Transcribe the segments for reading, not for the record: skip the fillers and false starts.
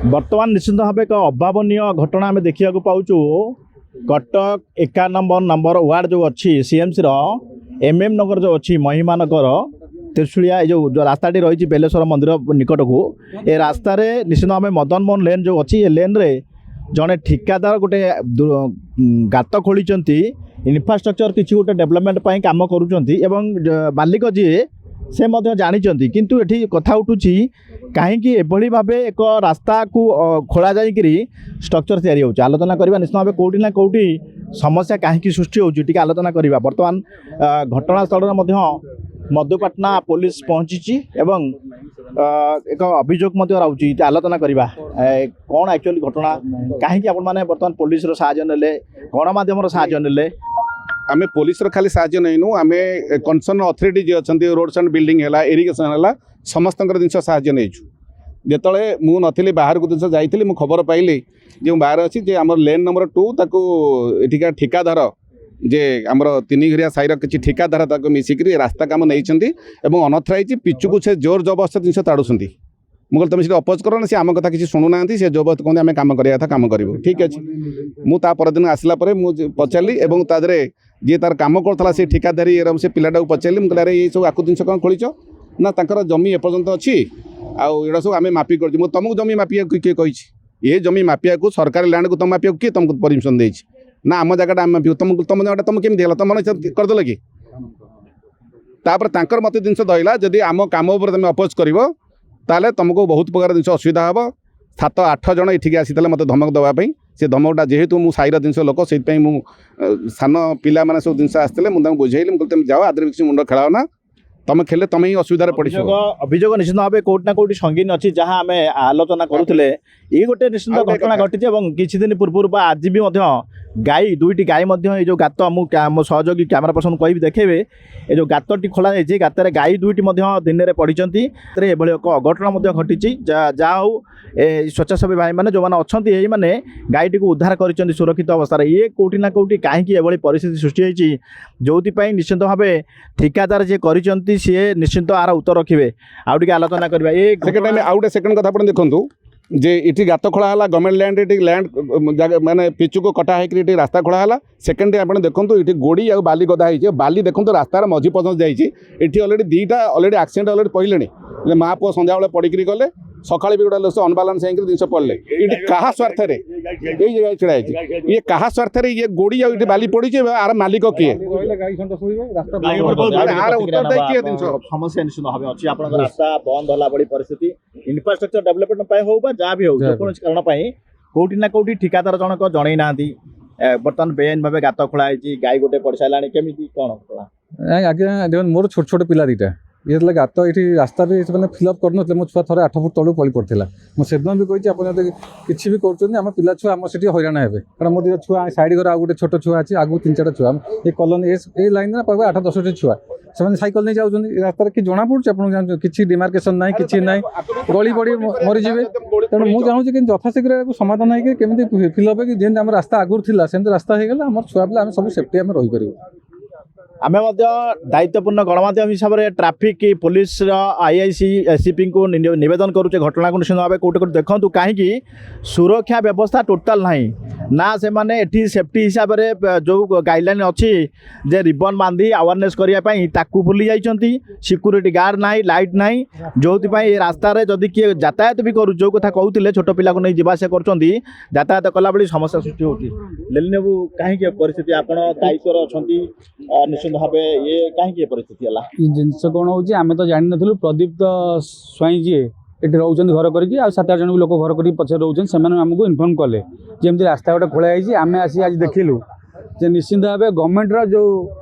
बर्तमान निश्चित भाव एक अभावन घटना आम देखा पाचु कटक 91 नंबर वार्ड जो अच्छी सीएमसी MM नगर जो अच्छी महिमा नगर त्रिशूलिया जो रास्ताटी रही बेलेश्वर मंदिर निकट को ए रास्तार निश्चित भाव मदन मोहन लेन जो अच्छी लेन रे जड़े ठिकादार गोटे गात खोली इनफ्रास्ट्रक्चर किसी गोटे डेवलपमेंट काम करुँच मालिक जी से जानी किंतु एठी कथा उठुची कहीं एभली भाव एक रास्ता को खोला जाकरी स्ट्रक्चर तैयारी होची आलोचना करबा निश्चित भाव कोठी ना कोठी समस्या कहीं सृष्टि होची आलोचना करबा वर्तमान घटनास्थल मधुपाटना पुलिस पहुंची एवं एक अभियोग रोचे आलोचना करबा कौन एक्चुअली घटना कहीं आपण माने वर्तमान पुलिस रो सहायता नेले गणमाध्यम सहायता नेले आमे पुलिस रो खाली साहाय्य नैनु आमे कंसर्न अथॉरिटी जे अछंती रोड्स एंड बिल्डिंग हैला इरिगेशन हैला समस्त जिनस साहाय्य नहींचु जिते मु नथिली बाहर को जिनस जाइली मु खबर पाइली जो बाहर अच्छी जे आम लेन नंबर 2 ताको एठिका ठिकादार जे आमर तीन घरिया साईर किसी ठिकादार ताको मिसिकरी रास्ता काम नहीं अनथराइज पिचु को से जोर जबरदस्त जिनस ताड़ुंट मुझे तुम से अपोज कर सी आम कथा किसी शुणुना सी जबरदस्त कहते आम कम करा था कम करूँ ठीक अच्छे मुझे परदिन आसला मुझे पचारि और तादे जी तार कम करता से ठिकादारी से पिलाटा को पचारि मुझे अरे ये सब आकु जिन कौन खोल ना तांकर जमी एपर्यंत अच्छी आउ सब आम मापी कर तुमको जमी मापिया किए कही ये जमी मापिया को सरकारी लैंड को तुम मापिया किए तुमको परमिशन दे ना आम जगह आम मापी तुम जगह तुम केमी तुम करदेल कि तापर मत जिन दहला जदि आम कम तुम अपोज कर ताले तुमको बहुत प्रकार जिन असुविधा हम 7-8 जन ये आसी मत धमक देवाई से धमकटा जेहेतु मु साईर जिन लोक से सान पिला मैंने सब जिन आसते मुझे बुझेली मुझे तुम जाओ आदि किसी मुंड खेलाओ ना तुम खेले तुम ही असुविधा पड़ अभियोग निश्चित भाव कोटी ना कोटी संगीन अच्छी जहाँ आम आलोचना करुले ये गोटे निश्चित घटना घटी किसी दिन पूर्व आज भी गाई दुईटी गाई ये जो गात मो सहयोगी कैमरा पर्सन कह देखेबे ये जो गातटी खोला जाए गातर गाई दुईटी दिन में पड़ी एभली एक अघटना घटी जहाँ हो स्वेच्छासेवी भाई मैंने जो मैंने अच्छा मैंने गाईटी को उद्धार कर सुरक्षित अवस्था ये कोटी ना कोटी कहीं एभली परिस्थिति सृष्टि होती जो निश्चित भाव ठिकादार जी कर निश्चित आर उत्तर रखिए आउ आलोचना करवा ये सेकेंड आउ गोटे सेकेंड कथा आप देखूँ जे इटी गात खोला है गवर्नमेंट लैंड ये लैंड माने पिचु को कटा है रास्ता खोला है सेकेंड आप देखो ये गोड़ी आ बाली गदा है बाली देखो रास्तार मझी पर्यटन जाइए अलरेडी दीटा अलरेडी एक्सीडेंट अलरेडी पड़े माँ पुआ संध्या बेले पड़िकी गले सका भी गोटे लोग अनबालांस होकर जिन पड़े ये क्या स्वार्थ ये छिड़ा ये क्या स्वार्थ ये गोड़ी आ बाली पड़ी आर मालिक किए समस्या निश्चित भाव अच्छी आप रास्ता बंद होला बड़ी परिस्थिति इनफ्रास्ट्रक्चर डेवलपमेंट हो जहाँ भी हो कारण कौटी ना कौटी ठिकादार जनक जन ना बर्तमान बेआईन भाव गात खोला गाई गोटे पड़ सारा केमी कौन आज्ञा देखो मोर छोट छोट पिला दीटा ये गात ये रास्ता भी मैंने फिलअप कर मो छुआ थे 8 फुट तलू पड़ी पड़ा मुझे भी कही आप किसी भी करें पिला छुआ आम से हईराण हे कारण मोर दिया छुआ साइड घर आगे छोट छुआ अच्छी आगू 3-4 छुआ ये कलोनी ये लाइन पाख 8-10 छुआ से सैकल नहीं जाऊँ रास्तार कि जना पड़े आप किसी डिमार्केसन ना कि ना गली बड़ी मरीजे तेणु मुझे चाहूँगी कि यथाशीघ्र समाधान है कि फिलअप है कि जमी आम रास्ता आगुरी थी सेमती रास्ता हो गला आम छुआ पिला सब सेफ्टी आम रहीपर आमे दायित्वपूर्ण गणमाध्यम हिसाब से ट्राफिक पुलिस आईआईसी एससीपी को निवेदन करुचे घटना को निश्चित भाव कौटे कौटे देखूँ कहीं सुरक्षा व्यवस्था टोटाल ना से माने एठी सेफ्टी हिसाब से जो गाइडलाइन अच्छी जे रिबन बांधी अवेयरनेस करने भूली जाइए सिक्यूरीटी गार्ड ना लाइट ना जो रास्तार जदि किए यातायात भी करू जो कथा कहते छोट पिला को नहीं जावास कर यातायात कला बेली समस्या सृष्टि होती लेबू कहीं परिस्थिति आप दायित्व अच्छा निश्चित भाव ये कहीं परिस्थिति है जिनस कौन होमें तो जान नु प्रदीप स्वाई जी ये रोच घर करके 7-8 जन लोक घर कर पचे रोचे से आमको इनफर्म कले जमी रास्ता गोटे खोलाई आम आसी आज देखिलु निश्चिंत भाव गवर्नमेंट जो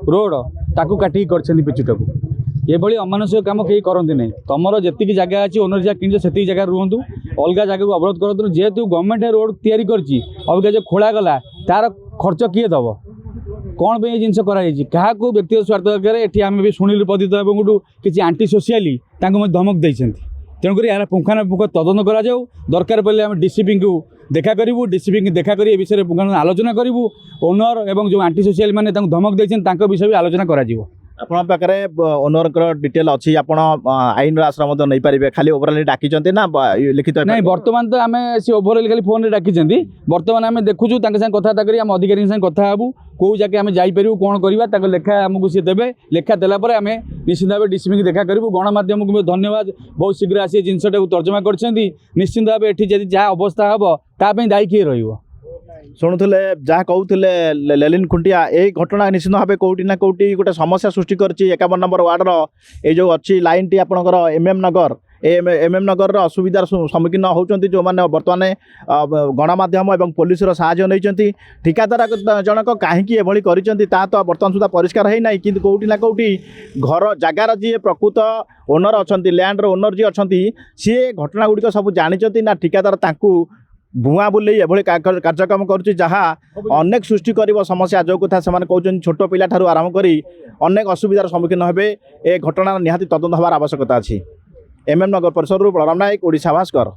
रोड ताकू काटिक कर पिचुटा को ये अमानुषिक कम कहीं करती नहीं तुम जी जगह अच्छी ओनर जगह कि से जगह रुहतु अलग जगह को अवरोध कर जेहेतु गवर्नमेंट रोड तैयारी कर जो खोला गला तार खर्च किए दब कौन पे जिन क्या व्यक्तिगत स्वार्थ दरकार ये आम भी शुणिलु प्रदीप बाबू किसी आंटी सोशियाली धमक देते तेणुक यार पुंखानुपुंख तदन करा दरकार पड़े आम डीसीपी को देखा करूँ डीसीपी देखा कर विषय में पुंखानु आलोचना करूँ ओनर और जो आंटी सोशियाल मैंने धमक देते विषय भी आलोचना करा ଆପଣଙ୍କ ପାଖରେ ଓନରଙ୍କର ଡିଟେଲ ଅଛି ଆପଣ ଆଇନର ଆଶ୍ରୟ ମଧ୍ୟ ନେଇପାରିବେ ଖାଲି ଓଭରାଲି ଡାକିଛନ୍ତି ନା ଲିଖିତ ନାଇଁ ବର୍ତ୍ତମାନ ତ ଆମେ ସେ ଓଭରଅଲ୍ ଖାଲି ଫୋନ୍ରେ ଡାକିଛନ୍ତି ବର୍ତ୍ତମାନ ଆମେ ଦେଖୁଛୁ ତାଙ୍କ ସାଙ୍ଗେ କଥାବାର୍ତ୍ତା କରି ଆମ ଅଧିକାରୀଙ୍କ ସାଙ୍ଗେ କଥା ହେବୁ କେଉଁ ଜାଗା ଆମେ ଯାଇପାରିବୁ କ'ଣ କରିବା ତାଙ୍କ ଲେଖା ଆମକୁ ସିଏ ଦେବେ ଲେଖା ଦେଲା ପରେ ଆମେ ନିଶ୍ଚିନ୍ତ ଭାବେ ଡିସିପିକି ଦେଖା କରିବୁ ଗଣମାଧ୍ୟମକୁ ବି ଧନ୍ୟବାଦ ବହୁତ ଶୀଘ୍ର ଆସି ଏ ଜିନିଷଟାକୁ ତର୍ଜମା କରିଛନ୍ତି ନିଶ୍ଚିନ୍ତ ଭାବେ ଏଠି ଯଦି ଯାହା ଅବସ୍ଥା ହେବ ତା ପାଇଁ ଦାୟୀ କିଏ ରହିବ ଶୁଣୁଥିଲେ ଯାହା କହୁଥିଲେ ଲେଲିନ ଖୁଣ୍ଟିଆ ଏଇ ଘଟଣା ନିଶ୍ଚିତ ଭାବେ କେଉଁଠି ନା କେଉଁଠି ଗୋଟେ ସମସ୍ୟା ସୃଷ୍ଟି କରିଛି 51 ନମ୍ବର ୱାର୍ଡ଼ର ଏଇ ଯେଉଁ ଅଛି ଲାଇନ୍ଟି ଆପଣଙ୍କର MM ନଗର MM ନଗରର ଅସୁବିଧାର ସମ୍ମୁଖୀନ ହେଉଛନ୍ତି ଯେଉଁମାନେ ବର୍ତ୍ତମାନ ଗଣମାଧ୍ୟମ ଏବଂ ପୋଲିସର ସାହାଯ୍ୟ ନେଇଛନ୍ତି ଠିକାଦାର ଜଣକ କାହିଁକି ଏଭଳି କରିଛନ୍ତି ତାହା ତ ବର୍ତ୍ତମାନ ସୁଦ୍ଧା ପରିଷ୍କାର ହେଇନାହିଁ କିନ୍ତୁ କେଉଁଠି ନା କେଉଁଠି ଘର ଜାଗାର ଯିଏ ପ୍ରକୃତ ଓନର ଅଛନ୍ତି ଲ୍ୟାଣ୍ଡର ଓନର ଯିଏ ଅଛନ୍ତି ସିଏ ଘଟଣା ଗୁଡ଼ିକ ସବୁ ଜାଣିଛନ୍ତି ନା ଠିକାଦାର ତାଙ୍କୁ ଭୁଆଁ ବୁଲେଇ ଏଭଳି କାର୍ଯ୍ୟକ୍ରମ କରୁଛି ଯାହା ଅନେକ ସୃଷ୍ଟି କରିବ ସମସ୍ୟା ଯେଉଁ କଥା ସେମାନେ କହୁଛନ୍ତି ଛୋଟ ପିଲାଠାରୁ ଆରମ୍ଭ କରି ଅନେକ ଅସୁବିଧାର ସମ୍ମୁଖୀନ ହେବେ ଏ ଘଟଣାର ନିହାତି ତଦନ୍ତ ହେବାର ଆବଶ୍ୟକତା ଅଛି MM ନଗର ପରିସରରୁ ବଳରାମ ନାୟକ ଓଡ଼ିଶା ଭାସ୍କର।